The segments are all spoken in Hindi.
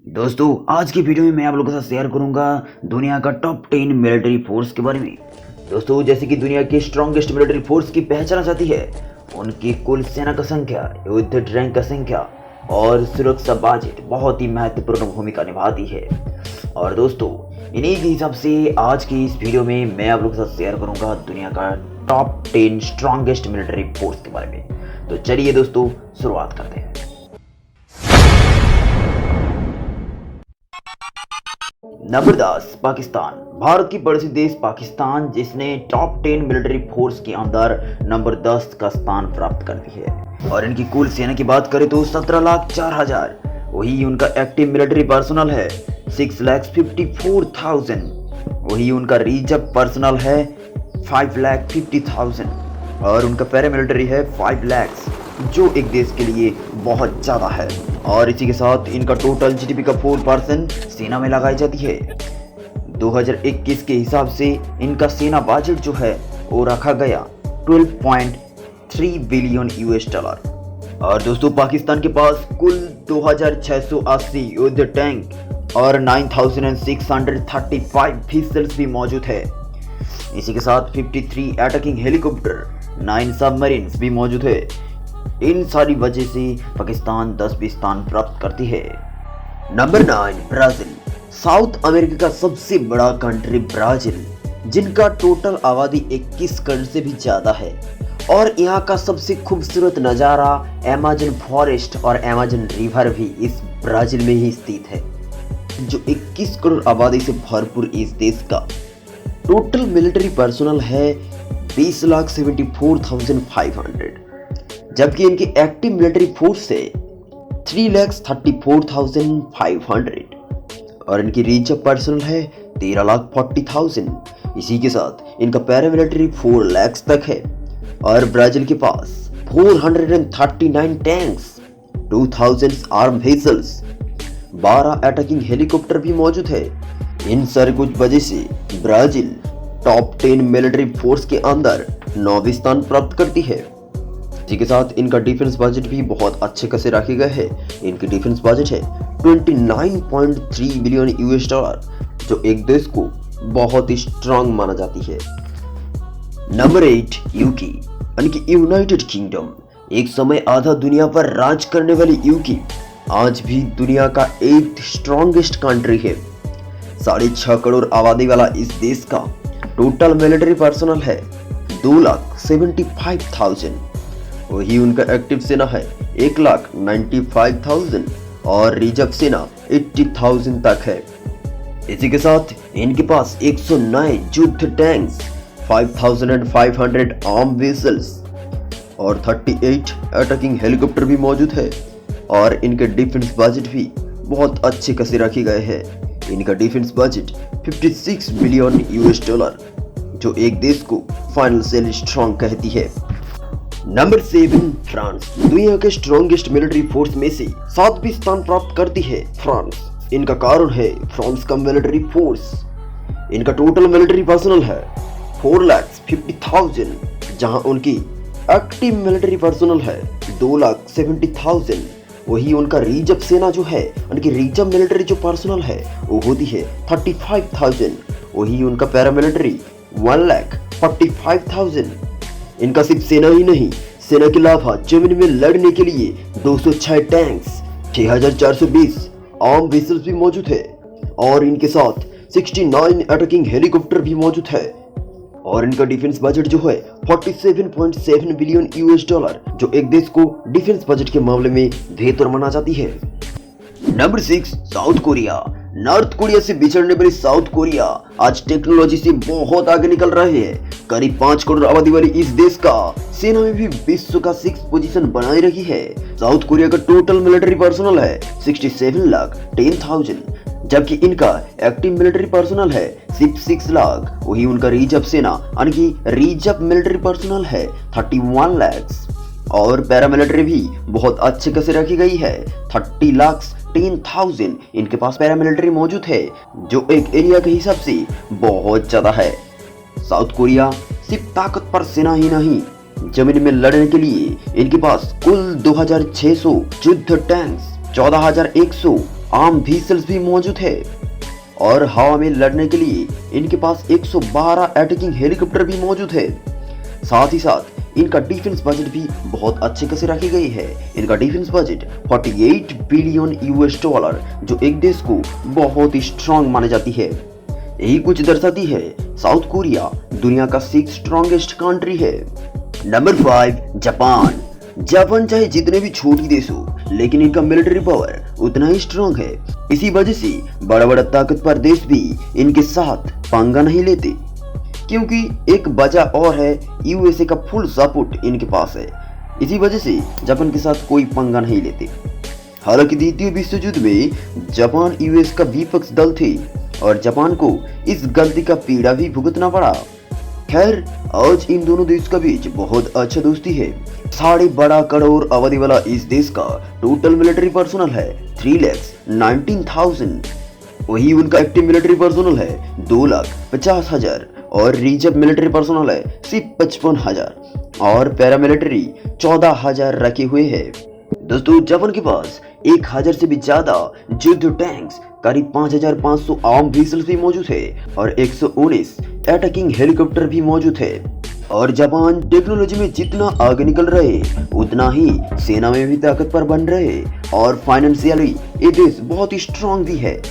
दोस्तों आज की वीडियो में मैं आप लोगों के साथ शेयर करूंगा दुनिया का टॉप 10 मिलिट्री फोर्स के बारे में। दोस्तों जैसे कि दुनिया की स्ट्रॉन्गेस्ट मिलिट्री फोर्स की पहचान जाती है, उनकी कुल सेना का संख्या, युद्ध रैंक का संख्या और सुरक्षा बजट बहुत ही महत्वपूर्ण भूमिका निभाती है। और दोस्तों इन्हीं के हिसाब से आज की इस वीडियो में मैं आप लोगों के साथ शेयर करूंगा दुनिया का टॉप 10 स्ट्रॉन्गेस्ट मिलिट्री फोर्स के बारे में। तो चलिए दोस्तों शुरुआत करते हैं। नंबर 10 पाकिस्तान। भारत की पड़ोसी देश पाकिस्तान जिसने टॉप 10 मिलिट्री फोर्स के अंदर नंबर 10 का स्थान प्राप्त कर दी है। और इनकी कुल सेना की बात करें तो 17,04,000, वही उनका एक्टिव मिलिट्री पर्सनल है 6,54,000, वही उनका रिजर्व पर्सनल है 5,50,000 और उनका पैरामिलिट्री है 5 लाख, जो एक देश के लिए बहुत ज़्यादा है। और इसी के साथ इनका टोटल जीडीपी का 4% सेना में लगाई जाती है। 2021 के हिसाब से इनका सेना बजट जो है वो रखा गया 12.3 बिलियन US डॉलर। और दोस्तों पाकिस्तान के पास कुल 2,680 युद्ध टैंक और 9,635 व्हीकल्स भी मौजूद है। इसी के साथ 53 अटैकिंग हेलीकॉप्टर, 9 सबमरीन्स भी मौजूद है। इन सारी वजह से पाकिस्तान 10वीं स्थान प्राप्त करती है। Number 9 Brazil. साउथ अमेरिका का सबसे बड़ा कंट्री ब्राजील, जिनका टोटल आबादी 21 करोड़ से भी ज्यादा है। और यहाँ का सबसे खूबसूरत नज़ारा अमेज़न फॉरेस्ट और अमेज़न रिवर भी इस ब्राजील में ही स्थित है, जो 21 करोड़ आबादी से भरपूर इस देश का टोटल मिलिट्री पर्सनल है 20,74,500, जबकि इनकी एक्टिव मिलिट्री फोर्स है 3,34,500 और इनकी रिजर्व पर्सनल है 13,40,000। इसी के साथ इनका पैरामिलिट्री 4 लाख तक है। और ब्राजील के पास 439 tanks, 2,000 arm vehicles, 12 attacking helicopter भी मौजूद है। इन सारे कुछ वजह से ब्राजील टॉप 10 मिलिट्री फोर्स के अंदर 9वीं स्थान प्राप्त करती है। इसी के साथ इनका डिफेंस बजट भी बहुत अच्छे खासे रखे गए हैं। इनकी डिफेंस बजट है 29.3 बिलियन US डॉलर, जो एक देश को बहुत ही स्ट्रांग माना जाती है। नंबर 8 यूके, यानी कि यूनाइटेड किंगडम। एक समय आधा दुनिया पर राज करने वाली यूके आज भी दुनिया का 8th स्ट्रॉन्गेस्ट कंट्री है। 6.5 करोड़ आबादी वाला इस देश का टोटल मिलिट्री पर्सनल है 2,75,000, वही उनका एक्टिव सेना है 1,95,000 और रिजर्व सेना 80,000 तक है। इसी के साथ इनके पास 109 युद्ध टैंक्स, 5,500 आर्म व्हीकल्स और 38 अटैकिंग हेलीकॉप्टर भी मौजूद है। और इनके डिफेंस बजट भी बहुत अच्छे खासे रखे गए हैं। इनका defence budget 56 billion US dollar, जो एक देश को फाइनेंशियली स्ट्रांग कहती है। Number 7 France. दुनिया के स्ट्रॉन्गेस्ट मिलिट्री फोर्स में से 7वीं स्थान प्राप्त करती है फ्रांस। इनका कारण है फ्रांस का मिलिट्री फोर्स। इनका टोटल मिलिट्री पर्सनल है 4,50,000, जहां उनकी एक्टिव मिलिट्री पर्सनल है 2,70,000। वही उनका रिजर्व सेना जो है, उनकी रिजर्व मिलिट्री जो पर्सनल है वो होती है 35,000। वही उनका पैरामिलिट्री 1,45,000। इनका सिर्फ सेना ही नहीं, सेना के अलावा जमीन में लड़ने के लिए 206 टैंक्स, 6,420 आर्म व्हीकल्स भी मौजूद है। और इनके साथ 69 अटैकिंग हेलीकॉप्टर भी मौजूद है। और इनका डिफेंस बजट जो है 47.7 बिलियन US डॉलर, जो एक देश को डिफेंस बजट के मामले में बेहतर माना जाती है। Number 6 south Korea. North Korea से बिछड़ने वाली साउथ कोरिया आज टेक्नोलॉजी से बहुत आगे निकल रहे हैं। करीब 5 करोड़ आबादी वाली इस देश का सेना में भी विश्व का 6th पोजीशन बनाए रही है। साउथ कोरिया का टोटल मिलिट्री पर्सनल है 67,10,000, जबकि इनका एक्टिव मिलिट्री पर्सनल है 6 लाख। वही उनका रिजर्व सेना, यानी कि रिजर्व मिलिट्री पर्सनल है 31 लाख और पैरामिलिट्री भी बहुत अच्छे कैसे रखी गई है 30,10,000। इनके पास पैरामिलिट्री मौजूद है, जो एक एरिया के हिसाब से बहुत ज्यादा है। साउथ कोरिया सिर्फ ताकतवर सेना ही नहीं, जमीन में लड़ने के लिए इनके पास कुल 2,600 युद्ध टैंक्स, 14,100 आर्म व्हीकल्स भी मौजूद है और हवा में लड़ने के लिए इनके पास 112 अटैकिंग हेलीकॉप्टर भी मौजूद है। साथ ही साथ इनका डिफेंस बजट भी बहुत अच्छे से रखी गई है। इनका defence budget 48 billion US dollar, जो एक देश को बहुत ही स्ट्रांग मानी जाती है। यही कुछ दर्शाती है साउथ कोरिया दुनिया का 6th स्ट्रॉन्गेस्ट कंट्री है। Number 5 Japan. जापान चाहे जितने भी छोटी देश हो, लेकिन इनका मिलिट्री पावर उतना ही स्ट्रांग है। इसी वजह से बड़ा बड़ा ताकतवर देश भी इनके साथ पंगा नहीं लेते, क्योंकि एक वजह और है, यूएसए का फुल सपोर्ट इनके पास है। इसी वजह से जापान के साथ कोई पंगा नहीं लेते। हालांकि द्वितीय विश्व युद्ध में जापान यूएस का विपक्ष दल थे और जापान को इस गलती का पीड़ा भी भुगतना पड़ा। खैर, आज इन दोनों देश का बीच बहुत अच्छा दोस्ती है। 12.5 करोड़ आबादी वाला इस देश का टोटल मिलिट्री पर्सनल है 3,19,000। वही उनका एक्टिव मिलिट्री पर्सनल है 2,50,000 और रिजर्व मिलिट्री पर्सनल है सिर्फ 55,000 और पैरामिलिट्री 14,000 रखे हुए हैं। दोस्तों, जापान के पास 1,000 से भी ज्यादा युद्ध टैंक्स, करीब 5,500 आर्म व्हीकल्स भी मौजूद है और 119 अटैकिंग हेलीकॉप्टर भी मौजूद है। और जापान टेक्नोलॉजी में जितना आगे निकल रहे, उतना ही सेना में भी ताकतवर बन रहे और फाइनेंशियली ये देश बहुत ही स्ट्रांग भी है।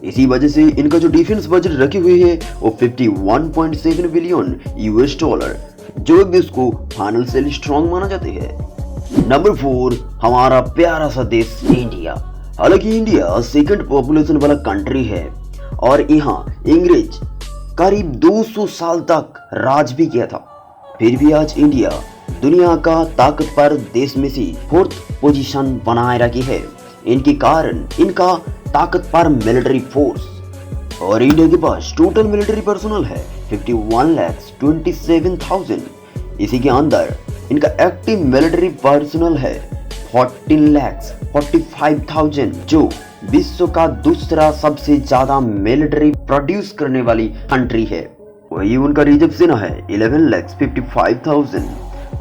इसी वजह से इनका जो डिफेंस बजट रखे हुए है वो 51.7 बिलियन यूएस डॉलर, जो एक देश को फाइनेंशियली स्ट्रांग माना जाते हैं। नंबर 4 हमारा प्यारा सा देश इंडिया। हालांकि इंडिया सेकंड पॉपुलेशन वाला कंट्री है और यहाँ अंग्रेज करीब 200 साल तक राज भी किया था, फिर भी आज इंडिया दुनिया का ताकतवर देश में से 4th पोजीशन बनाए रखी है। इनके कारण इनका ताकतवर मिलिट्री फोर्स और इंडिया के पास टोटल मिलिट्री पर्सनल है 51,27,000। इसी के अंदर इनका एक्टिव मिलिट्री पर्सनल है 14,45,000, जो विश्व का दूसरा सबसे ज्यादा मिलिट्री प्रोड्यूस करने वाली कंट्री है। वही उनका रिजर्व सेना है 11,55,000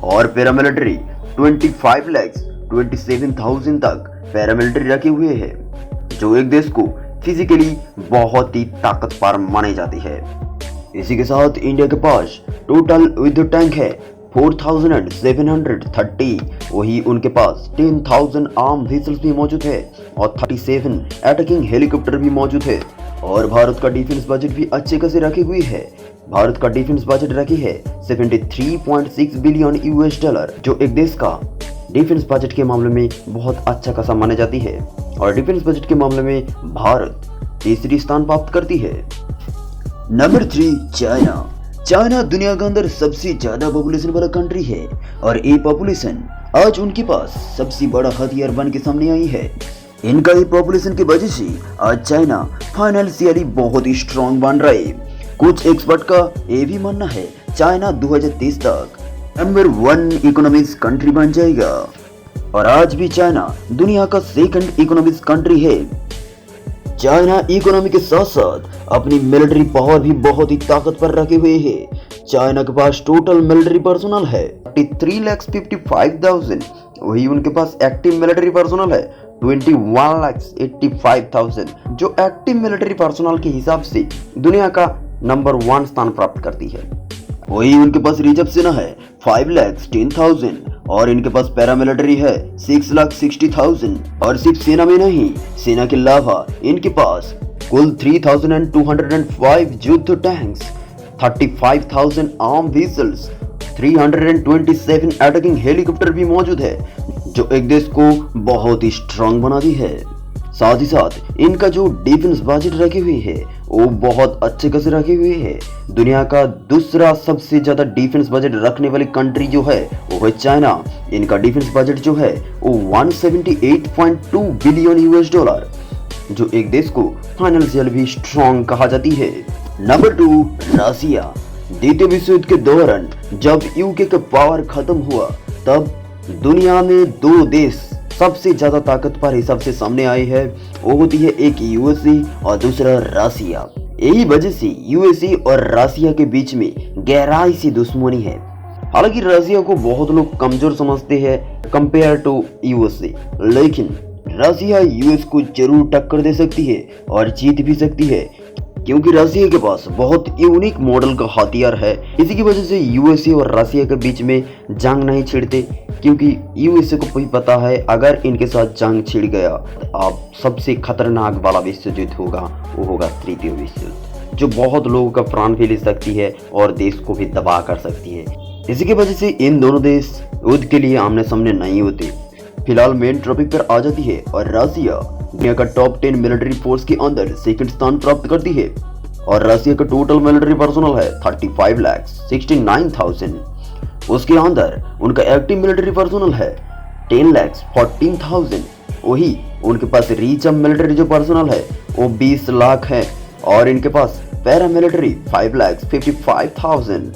और पैरामिलिट्री 25,27,000 तक पैरामिलिट्री रखे हुए हैं, जो एक देश को फिजिकली बहुत ही ताकतवर माने जाती है। इसी के साथ इंडिया के पास टोटल युद्ध टैंक है 4,730। वही उनके पास 10,000 आर्म व्हीकल्स भी मौजूद है और 37 अटैकिंग हेलीकॉप्टर भी मौजूद है। और भारत का डिफेंस बजट भी अच्छे खासे रखी हुई है। भारत का डिफेंस बजट रखी है 73.6 बिलियन यूएस डॉलर, जो एक देश का डिफेंस बजट के मामले में बहुत अच्छा खासा मानी जाती है। और डिफेंस बजट के मामले में भारत तीसरी स्थान प्राप्त करती है। Number 3 China. चाइना दुनिया के अंदर सबसे ज्यादा पॉपुलेशन वाला कंट्री है और ये पॉपुलेशन आज उनके पास सबसे बड़ा हथियार बन के सामने आई है। इनका ही पॉपुलेशन की वजह से आज चाइना फाइनेंशियली बहुत ही स्ट्रांग बन रहा है। कुछ एक्सपर्ट का ये भी मानना है चाइना 2030 तक नंबर 1 इकोनॉमिक्स कंट्री बन जाएगा। और आज भी चाइना दुनिया का सेकंड इकोनॉमिक्स कंट्री है। चाइना इकोनॉमी के साथ साथ अपनी मिलिट्री पावर भी बहुत ही ताकतवर रखे हुए है। चाइना के पास टोटल मिलिट्री पर्सनल है 43,55,000। वही उनके पास एक्टिव मिलिट्री पर्सनल है 21,85,000, जो एक्टिव मिलिट्री पर्सनल के हिसाब से दुनिया का नंबर 1 स्थान प्राप्त करती है। वही उनके पास रिजर्व सेना है 5,10,000 और इनके पास पैरामिलिट्री है 6,60,000। और सिर्फ सेना में नहीं, सेना के अलावा इनके पास कुल 3,205 युद्ध tanks, 35,000 arm vehicles, 327 attacking helicopter भी मौजूद है, जो एक देश को बहुत ही स्ट्रांग बनाती है। साथ ही साथ इनका जो डिफेंस बजट रखे हुए है वो बहुत अच्छे खासे रखे हुए है। दुनिया का दूसरा सबसे ज्यादा डिफेंस बजट रखने वाली कंट्री जो है वो है चाइना। इनका डिफेंस बजट जो है वो 178.2 बिलियन यूएस डॉलर, जो एक देश को फाइनेंशियल भी स्ट्रांग कहा जाती है। नंबर 2 रसिया। द्वितीय विश्व युद्ध के दौरान जब यूके का पावर खत्म हुआ, तब दुनिया में 2 देश सबसे ज्यादा ताकतवर हिसाब से सामने आए हैं। वो होती है एक यूएसए और दूसरा रसिया। यही वजह से यूएसए और रसिया के बीच में गहराई सी दुश्मनी है। हालांकि रसिया को बहुत लोग कमजोर समझते हैं कंपेयर टू यूएसए, लेकिन रसिया यूएस को जरूर टक्कर दे सकती है और जीत भी सकती है, क्योंकि रसिया के पास बहुत यूनिक मॉडल का हथियार है। इसी की वजह से यूएसए और रसिया के बीच में जंग नहीं छिड़ते, क्योंकि यूएसए को भी पता है अगर इनके साथ जंग छिड़ गया अब सबसे खतरनाक वाला विश्व युद्ध होगा, वो होगा तृतीय विश्व युद्ध, जो बहुत लोगों का प्राण भी ले सकती है और देश को भी तबाह कर सकती है। इसी की वजह से इन दोनों देश युद्ध के लिए आमने सामने नहीं होते। फिलहाल मेन टॉपिक पर आ जाती है और रसिया दुनिया का टॉप 10 मिलिट्री फोर्स के अंदर सेकंड स्थान प्राप्त करती है और रसिया का टोटल मिलिट्री पर्सनल है 35,69,000। उसके अंदर उनका एक्टिव मिलिट्री पर्सनल है 10,14,000। वही उनके पास रीच ऑफ मिलिट्री जो पर्सनल है वो 20 लाख है और इनके पास पैरा मिलिट्री 5,55,000।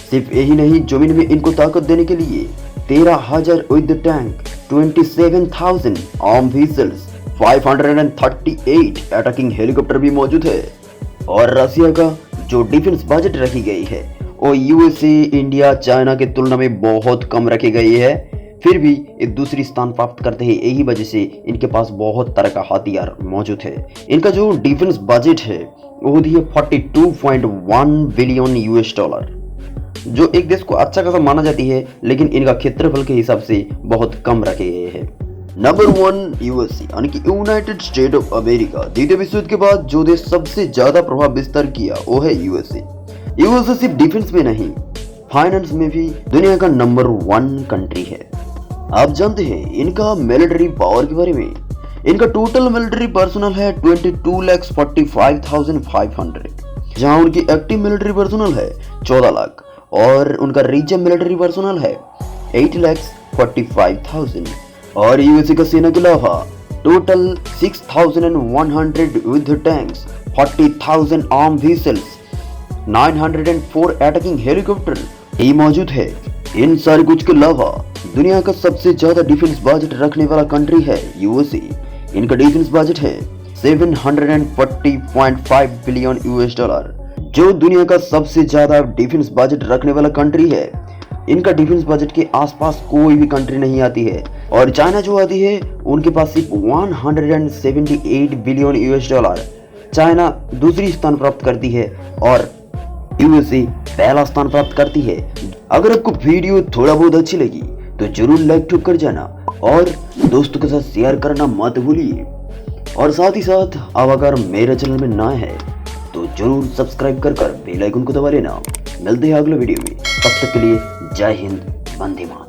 सिर्फ यही नहीं, जमीन में इनको ताकत देने के लिए 13,000 युद्ध tank, 27,000 arm vehicles, 538 attacking helicopter भी मौजूद है। और रसिया का जो डिफेंस बजट रखी गई है वो यूएसए, इंडिया, चाइना के तुलना में बहुत कम रखी गई है, फिर भी ये दूसरी स्थान प्राप्त करते हैं। यही वजह से इनके पास बहुत तरह का हथियार मौजूद है। इनका जो डिफेंस बजट है वो है 42.1 बिलियन यूएस डॉलर, जो एक देश को अच्छा खासा माना जाती है, लेकिन इनका क्षेत्रफल के हिसाब से बहुत कम रखे गए हैं। नंबर 1 यूएसए यानी कि यूनाइटेड स्टेट ऑफ अमेरिका। द्वितीय विश्व युद्ध के बाद जो देश सबसे ज्यादा प्रभाव विस्तार किया वो है यूएसए। यूएसए सिर्फ डिफेंस में नहीं, फाइनेंस में भी दुनिया का नंबर 1 कंट्री है। आप जानते हैं इनका मिलिट्री पावर के बारे में। इनका टोटल मिलिट्री पर्सनल है 22,45,500, जहां उनकी एक्टिव मिलिट्री पर्सनल है 14 लाख और उनका रीजन मिलिट्री पर्सनल है 8,45,000। और यूएसए का सेना के अलावा टोटल 6,100 युद्ध tanks, 40,000 arm vehicles, 904 attacking helicopter ही मौजूद है। इन सारे कुछ के अलावा दुनिया का सबसे ज्यादा डिफेंस बजट रखने वाला कंट्री है यूएसए। इनका डिफेंस बजट है 740.5 बिलियन यूएस डॉलर, जो दुनिया का सबसे ज्यादा डिफेंस बजट रखने वाला कंट्री है। इनका डिफेंस बजट के आसपास कोई भी कंट्री नहीं आती है। और चाइना जो आती है उनके पास सिर्फ 178 बिलियन यूएस डॉलर। चाइना दूसरी स्थान प्राप्त करती है और यूएसए पहला स्थान प्राप्त करती है। अगर आपको वीडियो थोड़ा बहुत अच्छी लगी तो जरूर लाइक ठोक कर जाना और दोस्तों के साथ शेयर करना मत भूलिए। और साथ ही साथ अब अगर मेरे चैनल में नए हैं तो जरूर सब्सक्राइब कर बेल आइकन को दबा लेना। मिलते हैं अगले वीडियो में, तब तक के लिए जय हिंद, वंदे मातरम।